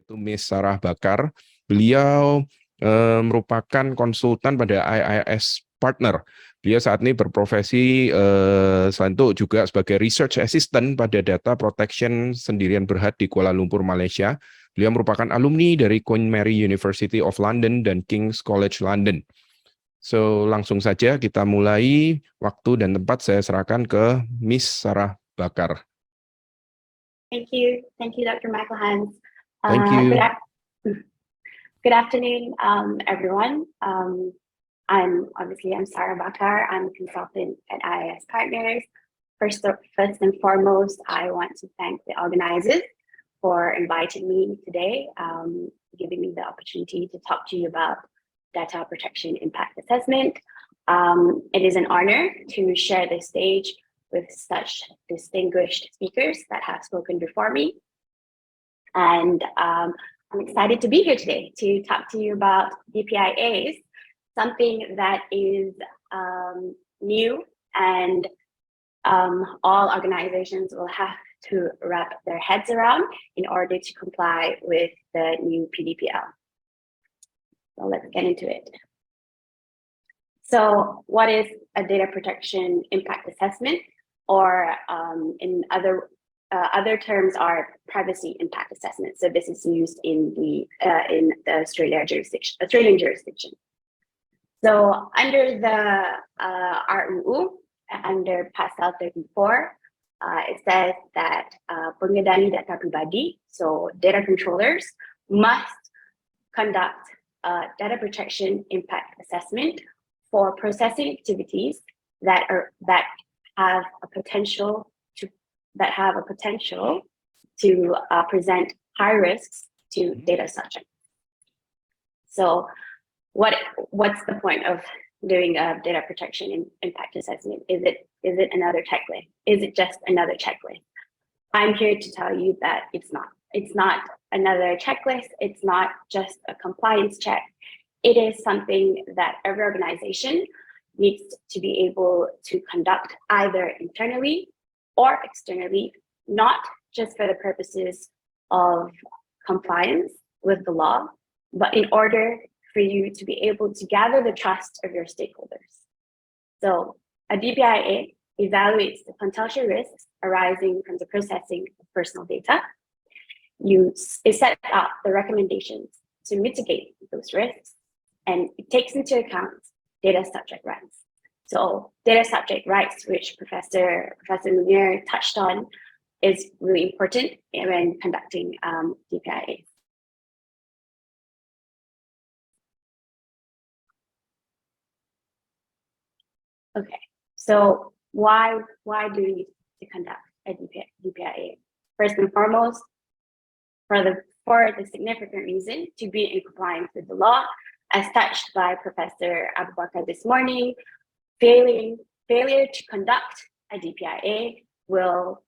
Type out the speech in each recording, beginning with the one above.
yaitu Miss Sarah Bakar. Beliau merupakan konsultan pada IIS Partner. Beliau saat ini berprofesi selain itu juga sebagai research assistant pada data protection sendirian berhad di Kuala Lumpur, Malaysia. Beliau merupakan alumni dari Queen Mary University of London dan King's College London. So, langsung saja kita mulai. Waktu dan tempat saya serahkan ke Miss Sarah Bakar. Thank you, Dr. Michael Hans. Thank you. Good afternoon, everyone. I'm Sarah Bakar. I'm a consultant at IIS Partners. First and foremost, I want to thank the organizers for inviting me today, giving me the opportunity to talk to you about data protection impact assessment. It is an honor to share the stage with such distinguished speakers that have spoken before me. And I'm excited to be here today to talk to you about DPIAs, something that is new and all organizations will have to wrap their heads around in order to comply with the new PDPL. So let's get into it. So what is a data protection impact assessment, or in other terms are privacy impact assessment? So this is used in the Australian jurisdiction. So under the RUU, under Pasal 34, it says that pengesahan data pribadi, so data controllers, must conduct data protection impact assessment for processing activities that have a potential to present high risks to data subjects. So what's the point of doing a data protection impact assessment? Is it another checklist? Is it just another checklist? I'm here to tell you that it's not. It's not another checklist. It's not just a compliance check. It is something that every organization needs to be able to conduct either internally or externally, not just for the purposes of compliance with the law, but in order for you to be able to gather the trust of your stakeholders. So a DPIA evaluates the potential risks arising from the processing of personal data. It sets out the recommendations to mitigate those risks, and it takes into account data subject rights. So data subject rights, which Professor Munir touched on, is really important when conducting DPIAs. Okay, so why do we need to conduct a DPIA? First and foremost, for the significant reason to be in compliance with the law, as touched by Professor Abu Bakar this morning. Failure to conduct a DPIA will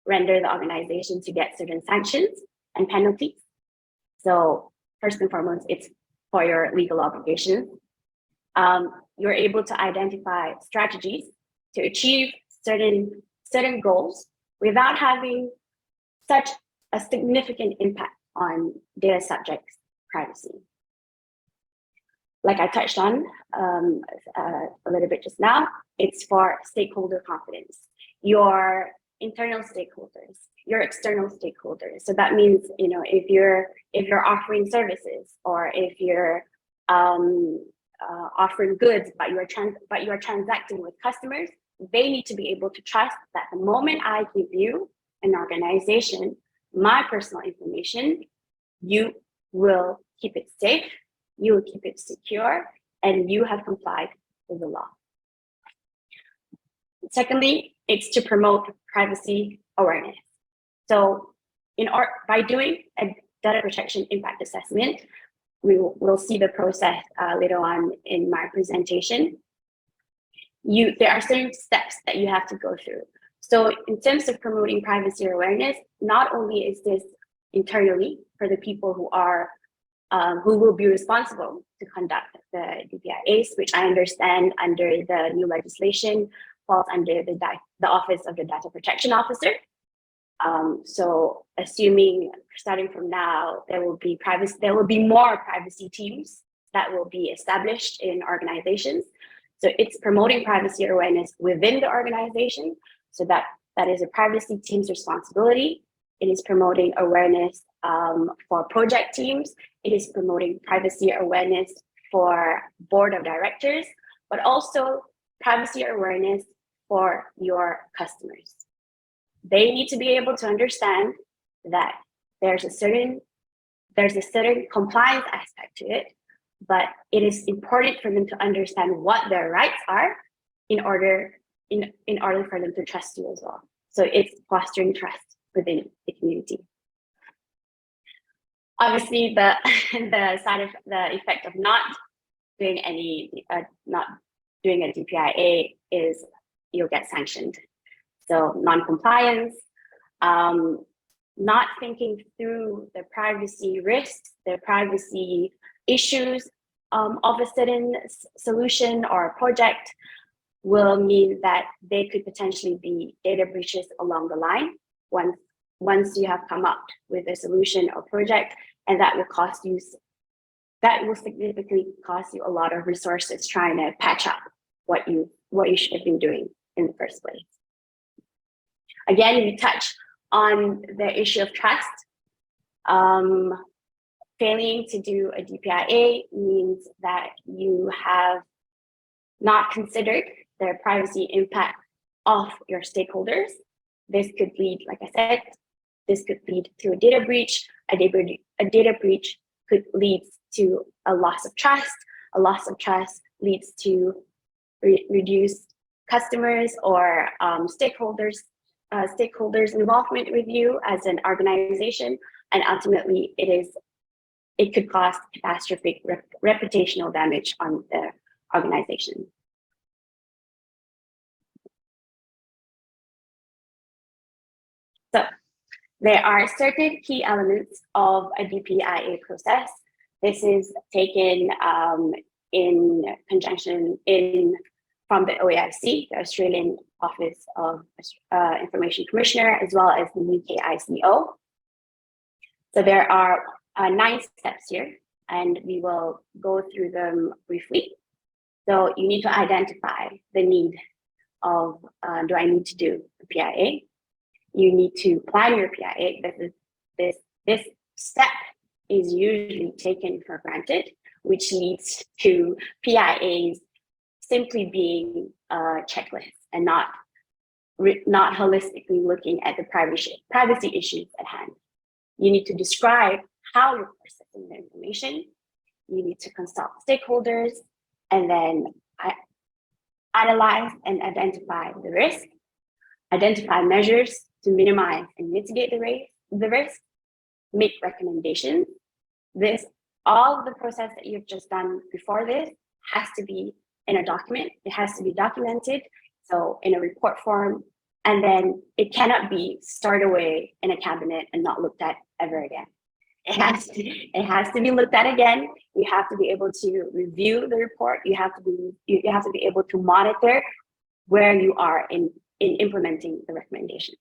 render the organization to get certain sanctions and penalties. So first and foremost, it's for your legal obligations. You're able to identify strategies to achieve certain goals without having such a significant impact on data subjects' privacy. Like I touched on a little bit just now, it's for stakeholder confidence, your internal stakeholders, your external stakeholders. So that means, if you're offering services, or if you're offering goods, but you are transacting with customers, they need to be able to trust that the moment I give you an organization my personal information, you will keep it safe, you will keep it secure, and you have complied with the law. Secondly, it's to promote privacy awareness. So by doing a data protection impact assessment, we'll see the process later on in my presentation. There are certain steps that you have to go through. So in terms of promoting privacy awareness, not only is this internally for the people who will be responsible to conduct the DPIAs, which I understand under the new legislation falls under the Office of the Data Protection Officer. So assuming starting from now, there will be more privacy teams that will be established in organizations. So it's promoting privacy awareness within the organization. So that is a privacy team's responsibility. It is promoting awareness for project teams. It is promoting privacy awareness for board of directors, but also privacy awareness for your customers. They need to be able to understand that there's a certain compliance aspect to it, but it is important for them to understand what their rights are in order for them to trust you as well. So it's fostering trust within the community. Obviously, the effect of not doing a DPIA is you'll get sanctioned. So non-compliance, not thinking through the privacy risks, the privacy issues of a certain solution or project will mean that they could potentially be data breaches along the line once you have come up with a solution or project, and that will significantly cost you a lot of resources trying to patch up what you should have been doing in the first place. Again, we touch on the issue of trust. Failing to do a DPIA means that you have not considered the privacy impact of your stakeholders. This could lead, like I said, this could lead to a data breach. A data breach could lead to a loss of trust. A loss of trust leads to reduced customers or stakeholders involvement with you as an organization, and ultimately it could cause catastrophic reputational damage on the organization. So there are certain key elements of a DPIA process. This is taken in conjunction from the OAIC, the Australian Office of Information Commissioner, as well as the UK ICO. So there are 9 steps here, and we will go through them briefly. So you need to identify the need of, do I need to do a PIA? You need to plan your PIA. This step is usually taken for granted, which leads to PIAs simply being a checklist and not holistically looking at the privacy issues at hand. You need to describe how you're processing the information. You need to consult stakeholders, and then analyze and identify the risk, identify measures to minimize and mitigate the risk, make recommendations. All of the process that you've just done before this has to be in a document. It has to be documented, so in a report form, and then it cannot be stored away in a cabinet and not looked at ever again. It has to be looked at again. You have to be able to review the report. You have to be able to monitor where you are in implementing the recommendations.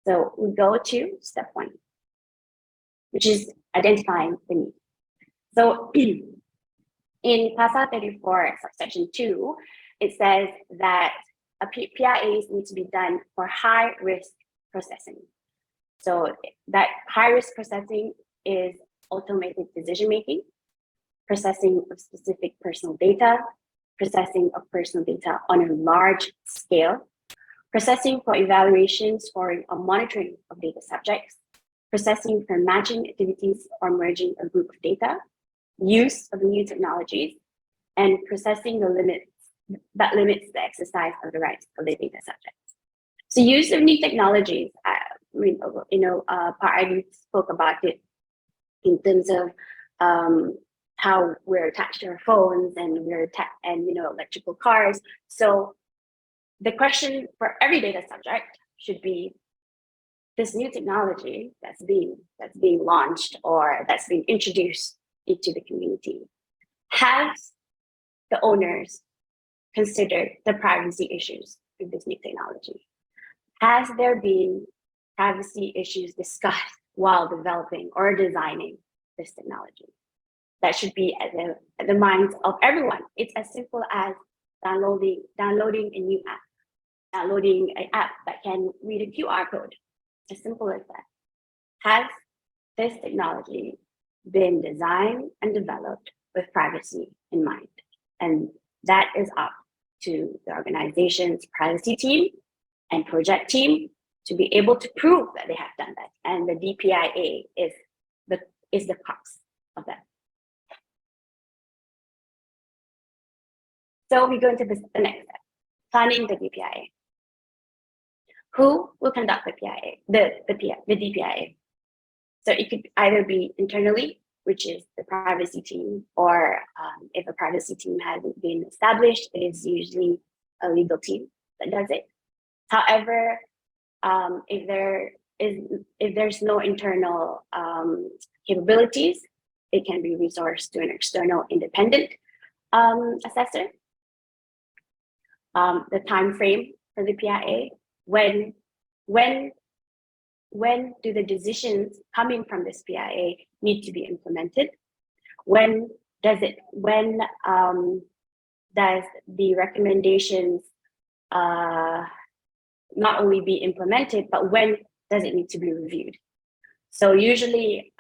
So we go to step 1, which is identifying the need. So in Pasal 34, subsection 2, it says that PIAs need to be done for high-risk processing. So that high-risk processing is automated decision-making, processing of specific personal data, processing of personal data on a large scale, processing for evaluation, scoring, or monitoring of data subjects, processing for matching activities or merging a group of data, use of new technologies, and processing the limits the exercise of the rights of the data subjects. So use of new technologies, Pak spoke about it in terms of how we're attached to our phones and electrical cars. So the question for every data subject should be, this new technology that's being launched or that's being introduced into the community, have the owners considered the privacy issues with this new technology? Has there been privacy issues discussed while developing or designing this technology. That should be at the minds of everyone. It's as simple as downloading a new app, downloading an app that can read a QR code. As simple as that. Has this technology been designed and developed with privacy in mind? And that is up to the organization's privacy team and project team to be able to prove that they have done that. And the DPIA is the crux of that. So we go into the next step, planning the DPIA. Who will conduct the PIA, the DPIA? So it could either be internally, which is the privacy team, or if a privacy team hasn't been established, it is usually a legal team that does it. However, if there's no internal capabilities, it can be resourced to an external independent assessor. The time frame for the PIA, when do the decisions coming from this PIA need to be implemented? When does the recommendations not only be implemented, but when does it need to be reviewed? So usually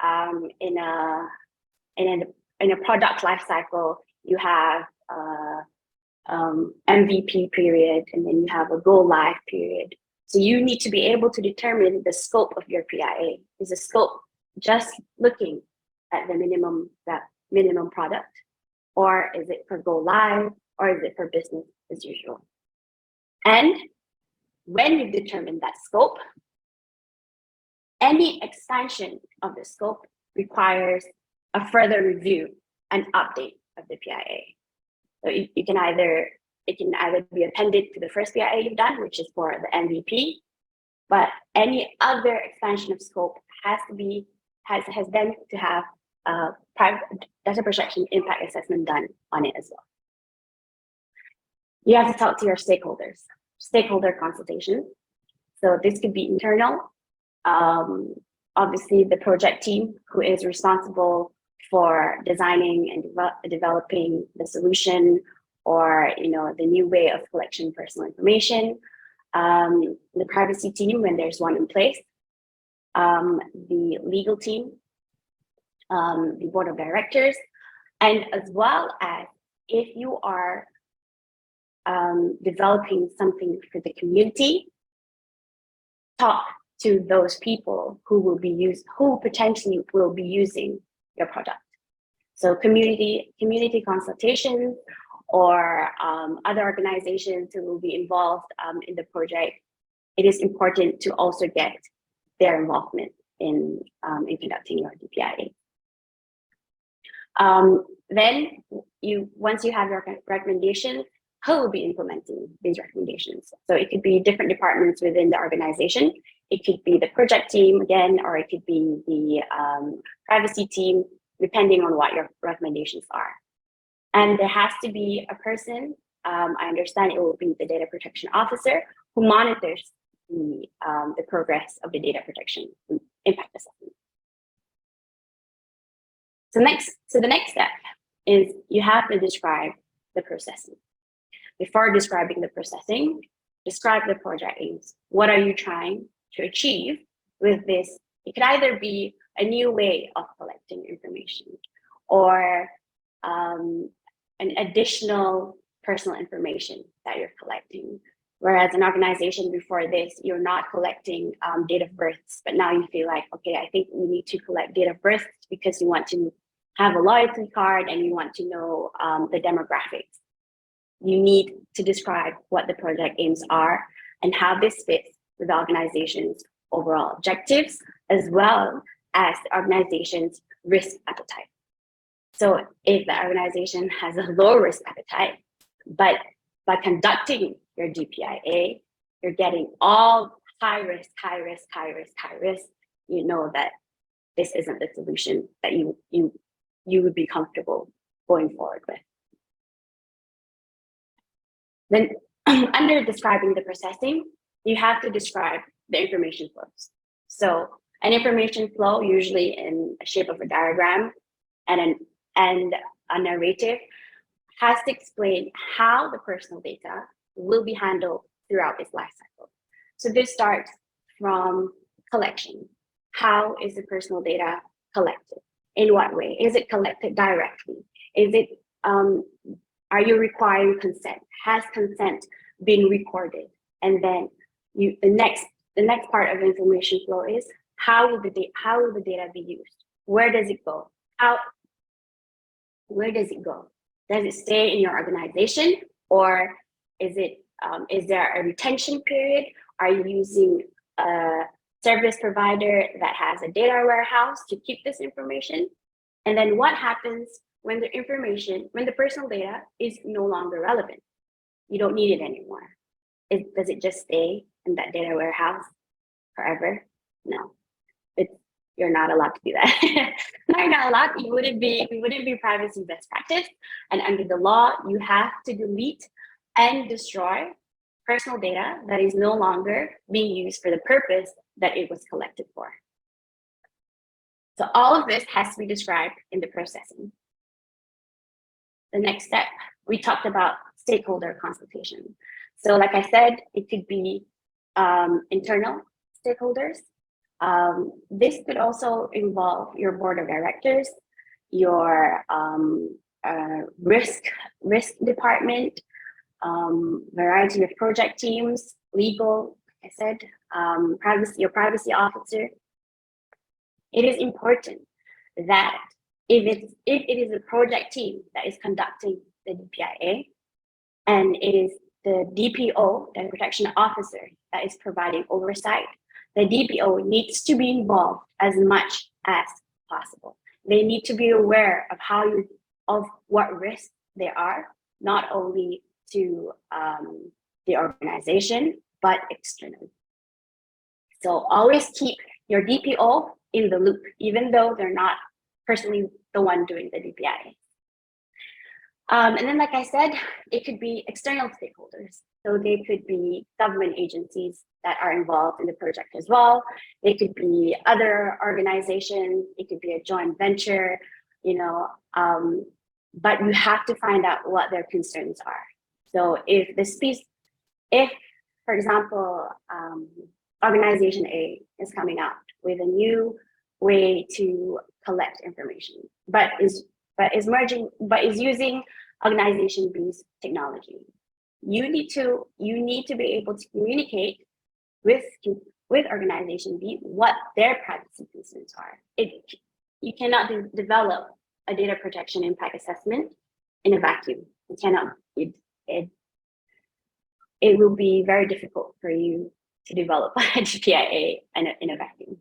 in a product life cycle, you have MVP period, and then you have a go live period. So you need to be able to determine the scope of your PIA. Is the scope just looking at the minimum product, or is it for go live, or is it for business as usual? And when you've determined that scope, any expansion of the scope requires a further review and update of the PIA. So it can either be appended to the first PIA you've done, which is for the MVP, but any other expansion of scope has then to have a private data protection impact assessment done on it as well. You have to talk to your stakeholders, stakeholder consultation. So this could be internal. Obviously, the project team who is responsible for designing and developing the solution, or the new way of collecting personal information, the privacy team when there's one in place, the legal team, the board of directors, and as well as if you are developing something for the community, talk to those people who potentially will be using your product. So community consultations, or other organizations who will be involved in the project, it is important to also get their involvement in conducting your DPIA. Then once you have your recommendations, who will be implementing these recommendations? So it could be different departments within the organization. It could be the project team again, or it could be the privacy team, depending on what your recommendations are. And there has to be a person, I understand it will be the data protection officer, who monitors the progress of the data protection impact assessment. So the next step is you have to describe the processing. Before describing the processing, describe the project aims. What are you trying to achieve with this? It could either be a new way of collecting information, or an additional personal information that you're collecting. Whereas an organization before this, you're not collecting date of births, but now you feel like, okay, I think we need to collect date of births because you want to have a loyalty card and you want to know the demographics. You need to describe what the project aims are and how this fits with the organization's overall objectives, as well as the organization's risk appetite. So if the organization has a low risk appetite, but by conducting your DPIA, you're getting all high risk, you know that this isn't the solution that you would be comfortable going forward with. Then under describing the processing, you have to describe the information flows. So an information flow, usually in the shape of a diagram and a narrative, has to explain how the personal data will be handled throughout its life cycle. So this starts from collection. How is the personal data collected? In what way? Is it collected directly? Is it, are you requiring consent? Has consent been recorded? And then the next part of information flow is how will the data be used? Where does it go? Where does it go? Does it stay in your organization, or is there a retention period? Are you using a service provider that has a data warehouse to keep this information? And then what happens when the personal data is no longer relevant? You don't need it anymore. Does it just stay in that data warehouse forever? No, you're not allowed to do that. You're not allowed. It wouldn't be privacy best practice. And under the law, you have to delete and destroy personal data that is no longer being used for the purpose that it was collected for. So all of this has to be described in the processing. The next step, we talked about stakeholder consultation. So like I said, it could be internal stakeholders. This could also involve your board of directors, your risk department, variety of project teams, legal, like I said, your privacy officer. It is important that if it is a project team that is conducting the DPIA, and it is the DPO, the protection officer, that is providing oversight, the DPO needs to be involved as much as possible. They need to be aware of what risks there are, not only to the organization, but externally. So always keep your DPO in the loop, even though they're not personally the one doing the DPIA. And then, like I said, it could be external stakeholders. So they could be government agencies that are involved in the project as well. They could be other organizations. It could be a joint venture, but you have to find out what their concerns are. So if, for example, organization A is coming out with a new way to collect information, but is using organization B's technology, you need to be able to communicate with organization B what their privacy concerns are. You cannot develop a data protection impact assessment in a vacuum. You cannot. It will be very difficult for you to develop a DPIA in a vacuum.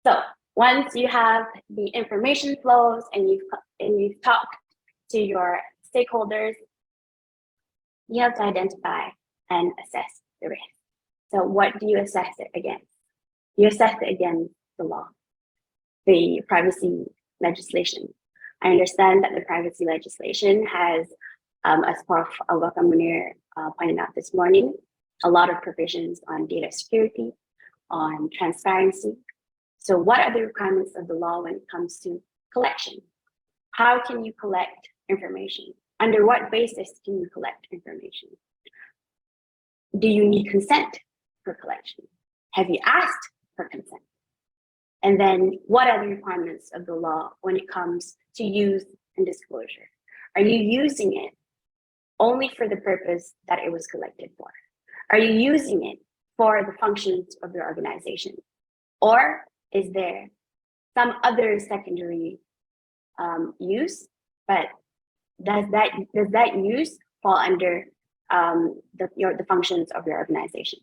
So once you have the information flows and you've talked to your stakeholders, you have to identify and assess the risk. So what do you assess it against? You assess it against the law, the privacy legislation. I understand that the privacy legislation has, as Prof. Munir pointed out this morning, a lot of provisions on data security, on transparency. So what are the requirements of the law when it comes to collection? How can you collect information? Under what basis can you collect information? Do you need consent for collection? Have you asked for consent? And then what are the requirements of the law when it comes to use and disclosure? Are you using it only for the purpose that it was collected for? Are you using it for the functions of your organization? Or is there some other secondary use, but does that use fall under the functions of your organization?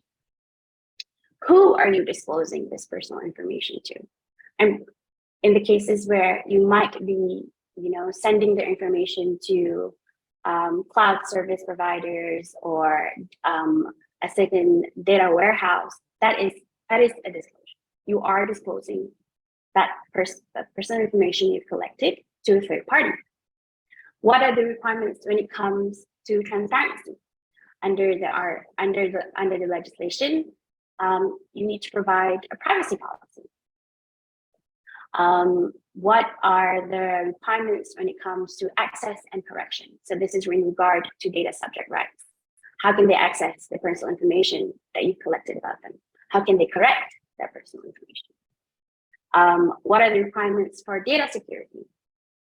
Who are you disclosing this personal information to? And in the cases where you might be, sending the information to cloud service providers or a second data warehouse, that is a disclosure. You are disclosing that personal information you've collected to a third party. What are the requirements when it comes to transparency? Under the legislation, you need to provide a privacy policy. What are the requirements when it comes to access and correction? So this is in regard to data subject rights. How can they access the personal information that you've collected about them? How can they correct that personal information? What are the requirements for data security?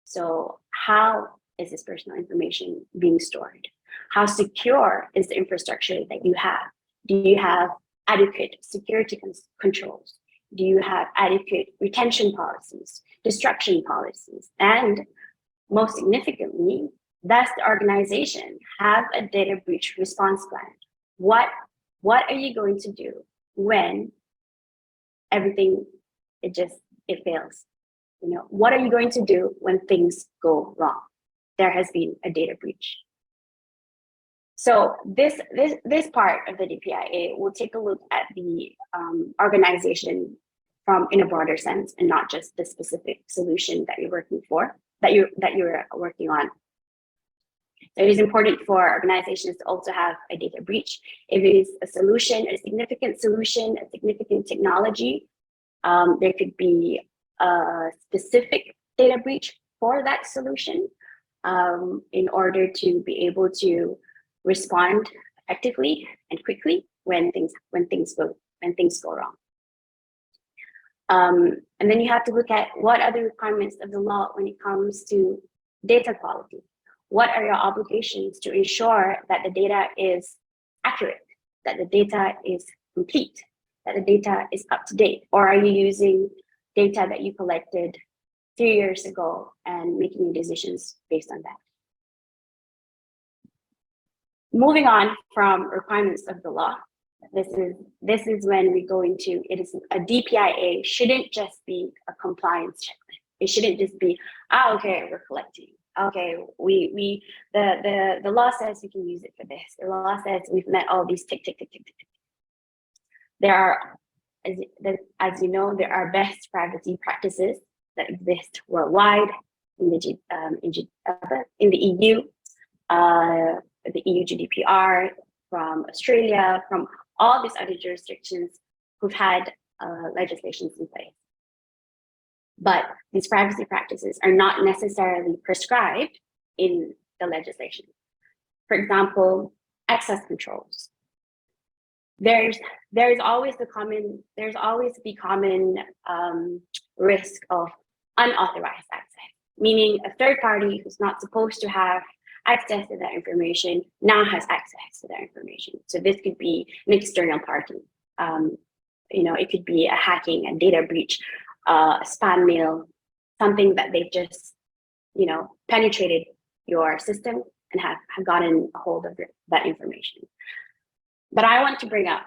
So how is this personal information being stored? How secure is the infrastructure that you have? Do you have adequate security controls? Do you have adequate retention policies, destruction policies? And most significantly, does the organization have a data breach response plan? What are you going to do when everything, it fails? You know, what are you going to do when things go wrong? There has been a data breach. So this part of the DPIA will take a look at the organization in a broader sense, and not just the specific solution that you're working for, that you're working on. So it is important for organizations to also have a data breach. If it is a solution, a significant solution, a significant technology, there could be a specific data breach for that solution in order to be able to respond effectively and quickly when things go wrong. And then you have to look at what are the requirements of the law when it comes to data quality. What are your obligations to ensure that the data is accurate, that the data is complete, that the data is up to date? Or are you using data that you collected 3 years ago and making your decisions based on that? Moving on from requirements of the law, this is when we go into, it is a DPIA shouldn't just be a compliance checklist. It shouldn't just be, okay, we're collecting. Okay, the law says we can use it for this. The law says we've met all these tick. There are, as you know, there are best privacy practices that exist worldwide in the EU, the EU GDPR, from Australia, from all these other jurisdictions who've had legislations in place. But these privacy practices are not necessarily prescribed in the legislation. For example, access controls. There's always the common risk of unauthorized access, meaning a third party who's not supposed to have access to that information now has access to that information. So this could be an external party. It could be a hacking, a data breach, a spam mail, something that they've just, penetrated your system and have gotten a hold of that information. But I want to bring up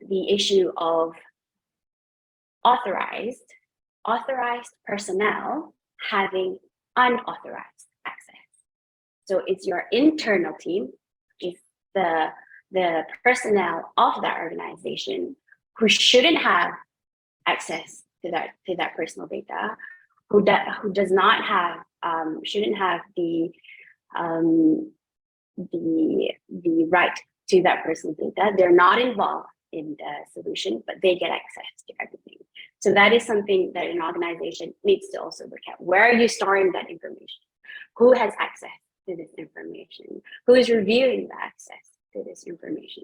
the issue of authorized personnel having unauthorized access. So it's your internal team, it's the personnel of that organization who shouldn't have access to that personal data, who does not have shouldn't have the right to that personal data. They're not involved in the solution, but they get access to everything. So that is something that an organization needs to also look at. Where are you storing that information? Who has access to this information? Who is reviewing the access to this information?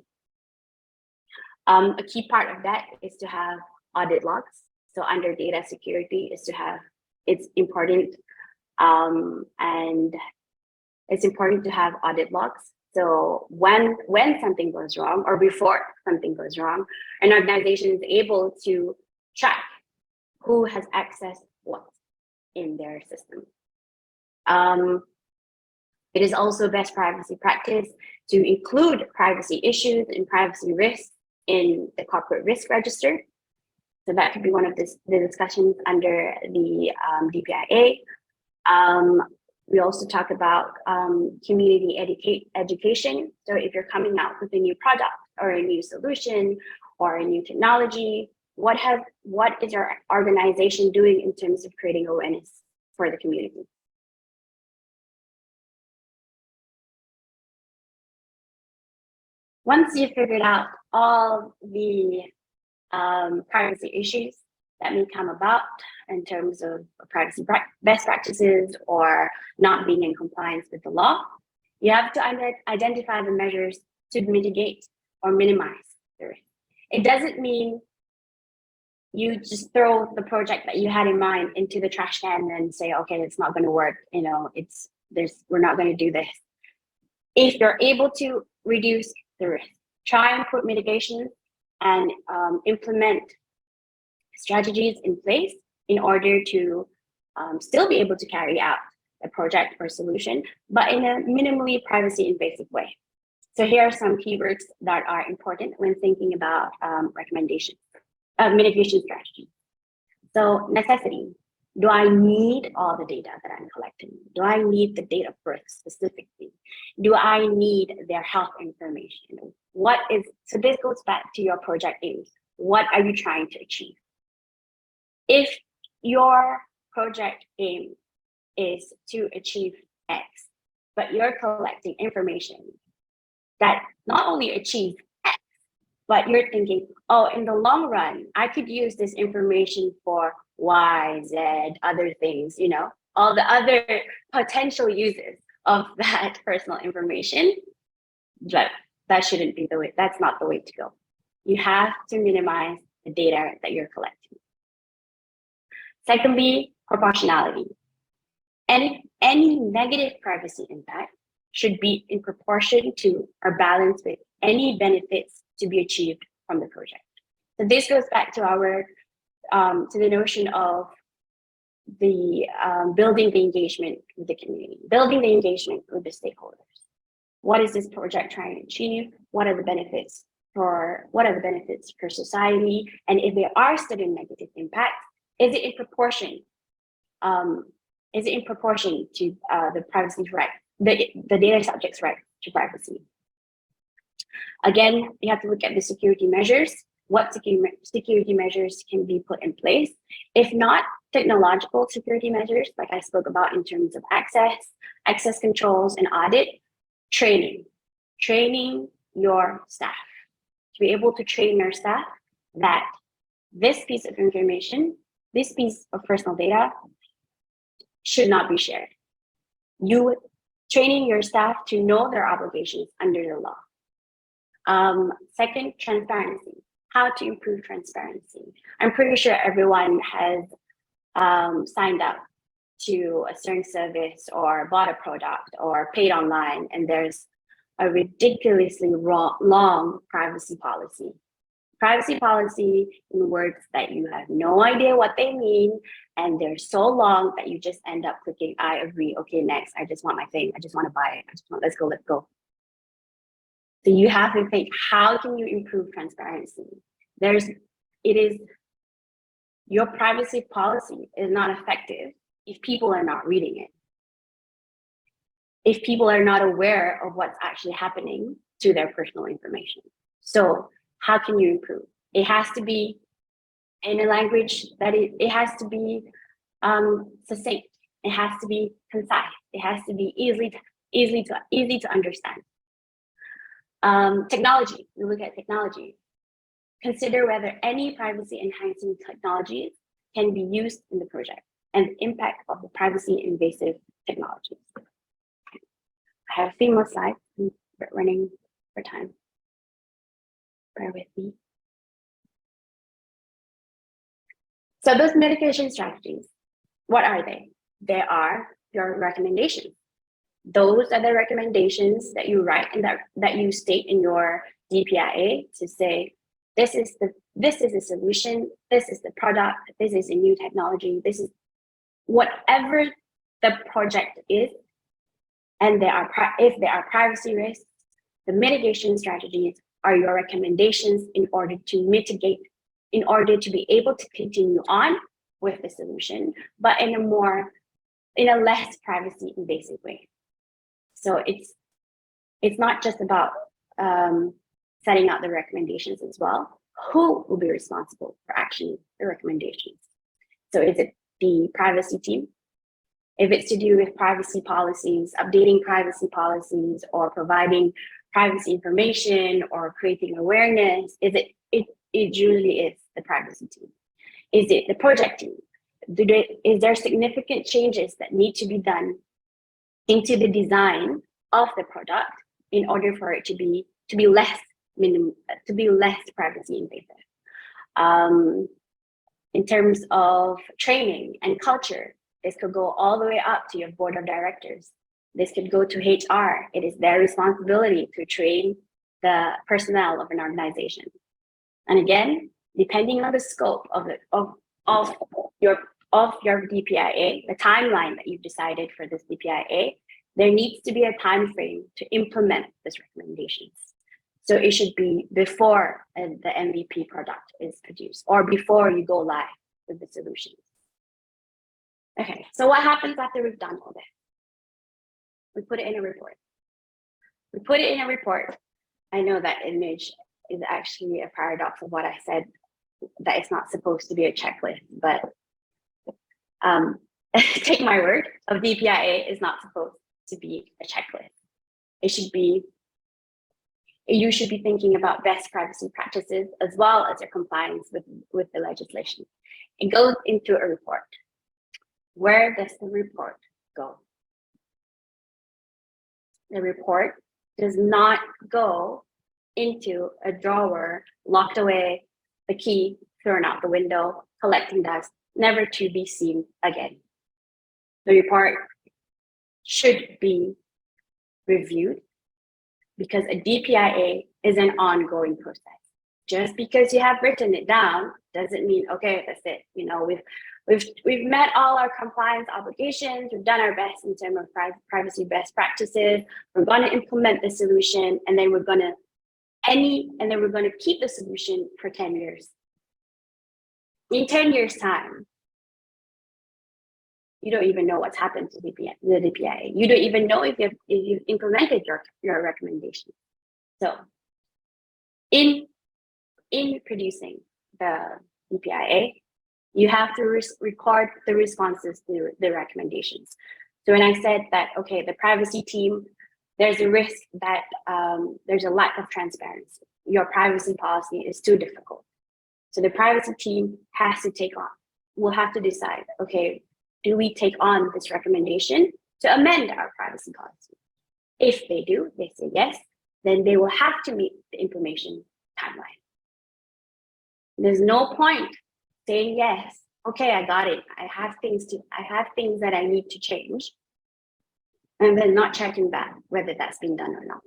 A key part of that is to have audit logs. So under data security is to have, it's important, and it's important to have audit logs. So when something goes wrong or before something goes wrong, an organization is able to track who has accessed what in their system. It is also best privacy practice to include privacy issues and privacy risks in the corporate risk register. So that could be one of the discussions under the DPIA. We also talk about community education. So if you're coming out with a new product or a new solution or a new technology, what is your organization doing in terms of creating awareness for the community? Once you've figured out all the privacy issues that may come about in terms of privacy best practices or not being in compliance with the law. You have to identify the measures to mitigate or minimize the risk. It doesn't mean you just throw the project that you had in mind into the trash can and say, okay, it's not going to work. You know, we're not going to do this. If you're able to reduce the risk, try and put mitigation and implement strategies in place in order to still be able to carry out a project or solution, but in a minimally privacy invasive way. So here are some keywords that are important when thinking about mitigation strategy. So necessity. Do I need all the data that I'm collecting? Do I need the date of birth specifically? Do I need their health information? So this goes back to your project aims. What are you trying to achieve? If your project aim is to achieve X, but you're collecting information that not only achieves X, but you're thinking, oh, in the long run, I could use this information for Y, Z, other things, you know, all the other potential uses of that personal information, but that shouldn't be the way, that's not the way to go. You have to minimize the data that you're collecting. Secondly, proportionality. Any negative privacy impact should be in proportion to or balanced with any benefits to be achieved from the project. So this goes back to our to the notion of the building the engagement with the community, building the engagement with the stakeholders. What is this project trying to achieve? What are the benefits for society? And if there are certain negative impacts, is it in proportion? Is it in proportion to the privacy's right, the data subject's right to privacy? Again, you have to look at the security measures. What security measures can be put in place? If not technological security measures, like I spoke about in terms of access controls and audit, training your staff. To be able to train your staff that this piece of information, this piece of personal data should not be shared. Training your staff to know their obligations under the law. Second, transparency. How to improve transparency. I'm pretty sure everyone has signed up to a certain service or bought a product or paid online, and there's a ridiculously long privacy policy. Privacy policy in words that you have no idea what they mean, and they're so long that you just end up clicking, I agree, okay, next, I just want my thing, I just want to buy it, let's go. So you have to think, how can you improve transparency? Your privacy policy is not effective if people are not reading it. If people are not aware of what's actually happening to their personal information. So how can you improve? It has to be in a language that it has to be succinct. It has to be concise. It has to be easy to understand. Technology, we look at technology. Consider whether any privacy enhancing technologies can be used in the project and the impact of the privacy invasive technologies. I have a few more slides. I'm running for time. Bear with me. So those mitigation strategies, what are they? They are your recommendations. Those are the recommendations that you write and that you state in your DPIA to say, this is the solution, this is the product, this is a new technology, this is whatever the project is, and if there are privacy risks, the mitigation strategies are your recommendations in order to mitigate, in order to be able to continue on with the solution, but in a less privacy invasive way. So it's not just about setting out the recommendations as well. Who will be responsible for actioning the recommendations? So is it the privacy team? If it's to do with privacy policies, updating privacy policies, or providing privacy information or creating awareness? It usually is the privacy team. Is it the project team? Is there significant changes that need to be done into the design of the product in order for it to be less privacy invasive? In terms of training and culture, this could go all the way up to your board of directors. This could go to HR. It is their responsibility to train the personnel of an organization. And again, depending on the scope of your DPIA, the timeline that you've decided for this DPIA, there needs to be a time frame to implement these recommendations. So it should be before the MVP product is produced or before you go live with the solutions. Okay, so what happens after we've done all this? We put it in a report. I know that image is actually a paradox of what I said, that it's not supposed to be a checklist, but take my word, a DPIA is not supposed to be a checklist. You should be thinking about best privacy practices as well as your compliance with the legislation. It goes into a report. Where does the report go? The report does not go into a drawer, locked away, the key thrown out the window, collecting dust, never to be seen again. The report should be reviewed because a DPIA is an ongoing process. Just because you have written it down doesn't mean, okay, that's it. You know, we've met all our compliance obligations. We've done our best in terms of privacy best practices. We're going to implement the solution, and then we're going to keep the solution for 10 years. In 10 years' time, you don't even know what's happened to the DPIA. You don't even know if you've implemented your recommendation. So, in producing the DPIA, you have to record the responses to the recommendations. So when I said that, okay, the privacy team, there's a risk that there's a lack of transparency. Your privacy policy is too difficult. So the privacy team will have to decide, okay, do we take on this recommendation to amend our privacy policy? If they do, they say yes, then they will have to meet the implementation timeline. There's no point saying yes, okay, I got it. I have things that I need to change, and then not checking back whether that's been done or not.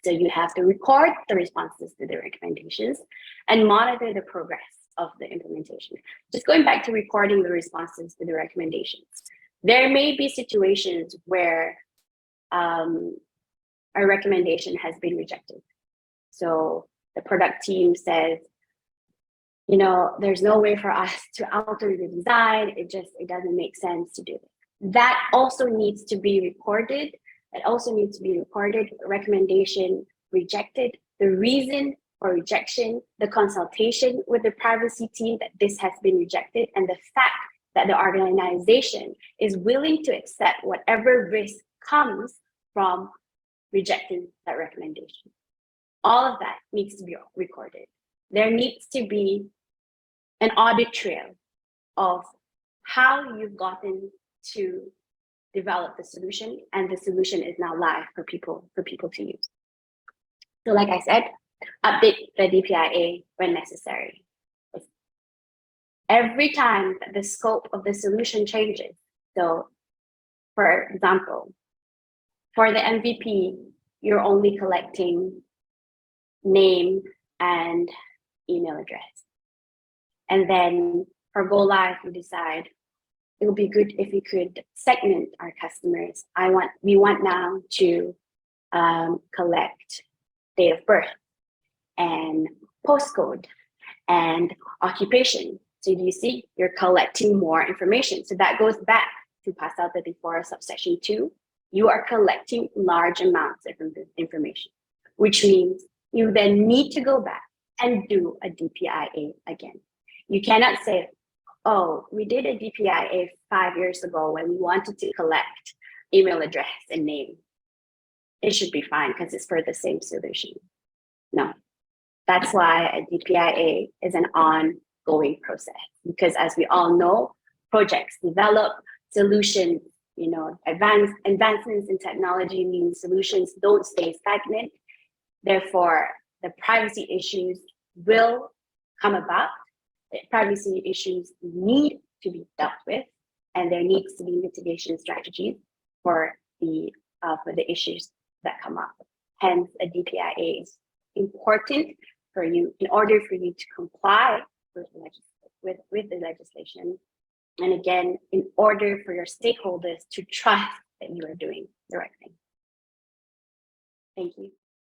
So you have to record the responses to the recommendations and monitor the progress of the implementation. Just going back to recording the responses to the recommendations, there may be situations where a recommendation has been rejected. So the product team says, you know, there's no way for us to alter the design. It doesn't make sense to do it. That also needs to be recorded. Recommendation rejected, the reason for rejection, the consultation with the privacy team that this has been rejected, and the fact that the organization is willing to accept whatever risk comes from rejecting that recommendation. All of that needs to be recorded. There needs to be an audit trail of how you've gotten to develop the solution, and the solution is now live for people to use. So like I said, update the DPIA when necessary. Every time that the scope of the solution changes, so for example, for the MVP, you're only collecting name and email address. And then for go live, we decide it would be good if we could segment our customers. We want now to collect date of birth and postcode and occupation. So you see, you're collecting more information. So that goes back to Pasal 34 subsection 2. You are collecting large amounts of information, which means you then need to go back and do a DPIA again. You cannot say, oh, we did a DPIA 5 years ago when we wanted to collect email address and name. it should be fine because it's for the same solution. No, that's why a DPIA is an ongoing process, because as we all know, projects develop, solutions, advancements in technology means solutions don't stay stagnant. Therefore, the privacy issues will come about. Privacy issues need to be dealt with, and there needs to be mitigation strategies for the issues that come up. Hence, a DPIA is important for you in order for you to comply with the legislation. And again, in order for your stakeholders to trust that you are doing the right thing. Thank you.